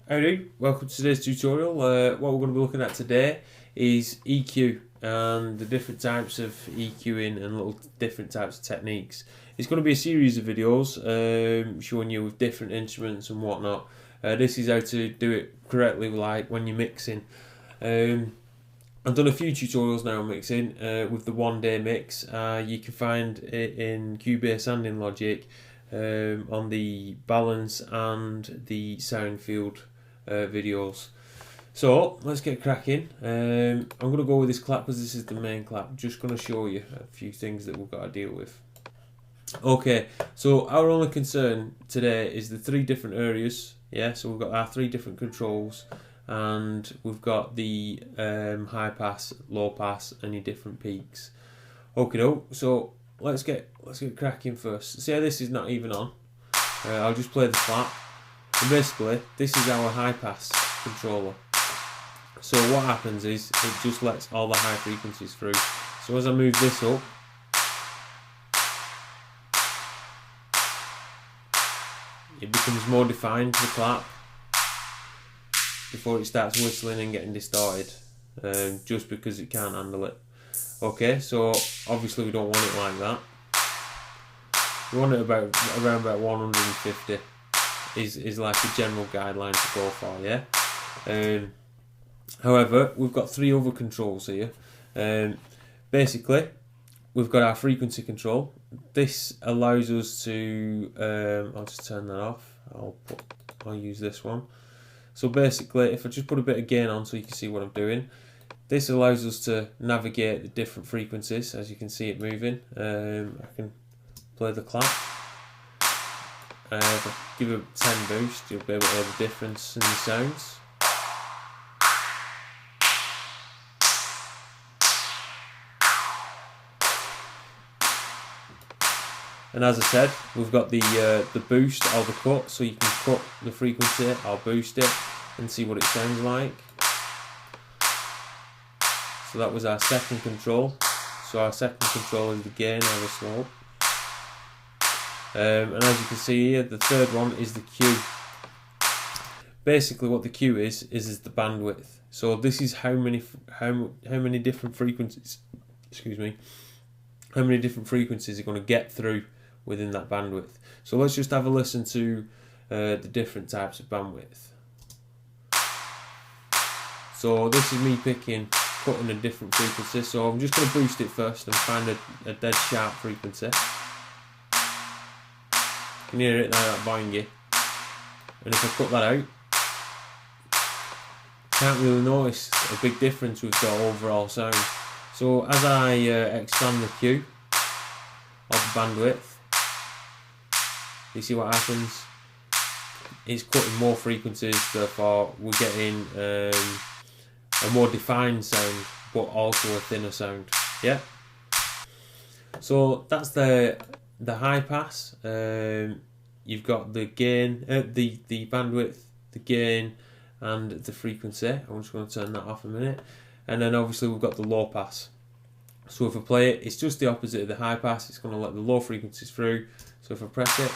Howdy, welcome to today's tutorial. What we're going to be looking at today is EQ and the different types of EQing and little different types of techniques. It's going to be a series of videos showing you with different instruments and whatnot. This is how to do it correctly, like when you're mixing. I've done a few tutorials now on mixing with the one-day mix. You can find it in Cubase and in Logic on the balance and the sound field videos. So let's get cracking. I'm going to go with this clap because this is the main clap. I'm just going to show you a few things that we've got to deal with. Okay, so our only concern today is the three different areas. Yeah, so we've got our three different controls, and we've got the high pass, low pass, and your different peaks. Okay, so let's get cracking first. See how this is not even on. I'll just play the clap. And basically, this is our high pass controller. So what happens is it just lets all the high frequencies through. So as I move this up, it becomes more defined, the clap, before it starts whistling and getting distorted, just because it can't handle it. Okay, so obviously we don't want it like that. We want it around about 150 is like a general guideline to go for, yeah. However, we've got three other controls here. Basically, we've got our frequency control. This allows us to I'll just turn that off. I'll use this one. So basically, if I just put a bit of gain on so you can see what I'm doing, this allows us to navigate the different frequencies. As you can see it moving. I can play the clap. If I give it a 10 boost, you'll be able to hear the difference in the sounds. And as I said, we've got the boost or the cut, so you can cut the frequency or boost it and see what it sounds like. So that was our second control. So our second control is the gain or the slope. And as you can see here, the third one is the Q. Basically, what the Q is the bandwidth. So this is how many different frequencies. Excuse me. How many different frequencies are going to get through within that bandwidth. So let's just have a listen to the different types of bandwidth. So this is me cutting a different frequency. So I'm just going to boost it first and find a dead sharp frequency. You can hear it now, that boingy. And if I cut that out, can't really notice a big difference with the overall sound. So as I expand the Q of the bandwidth, you see what happens? It's cutting more frequencies, therefore we're getting a more defined sound, but also a thinner sound. Yeah. So that's the high pass. You've got the gain, the bandwidth, the gain, and the frequency. I'm just going to turn that off a minute. And then obviously we've got the low pass. So if I play it, it's just the opposite of the high pass. It's going to let the low frequencies through. So if I press it,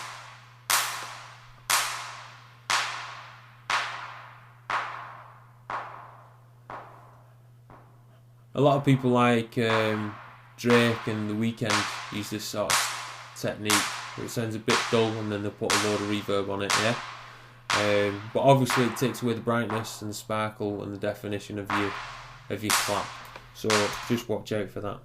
a lot of people like Drake and The Weeknd use this sort of technique. It sounds a bit dull, and then they put a load of reverb on it. Yeah. But obviously it takes away the brightness and the sparkle and the definition of your clap. So just watch out for that.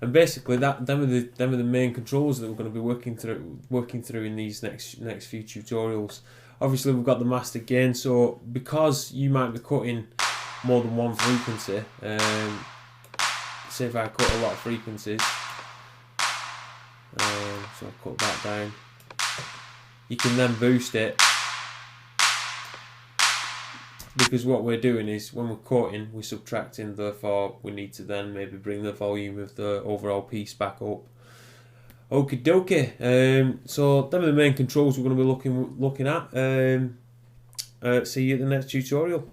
And basically them are the main controls that we're going to be working through in these next few tutorials. Obviously we've got the master gain. So because you might be cutting more than one frequency, say if I cut a lot of frequencies, so I cut that down, you can then boost it. Because what we're doing is, when we're cutting, we're subtracting, therefore we need to then maybe bring the volume of the overall piece back up. Okie dokie. So them are the main controls we're going to be looking at. See you at the next tutorial.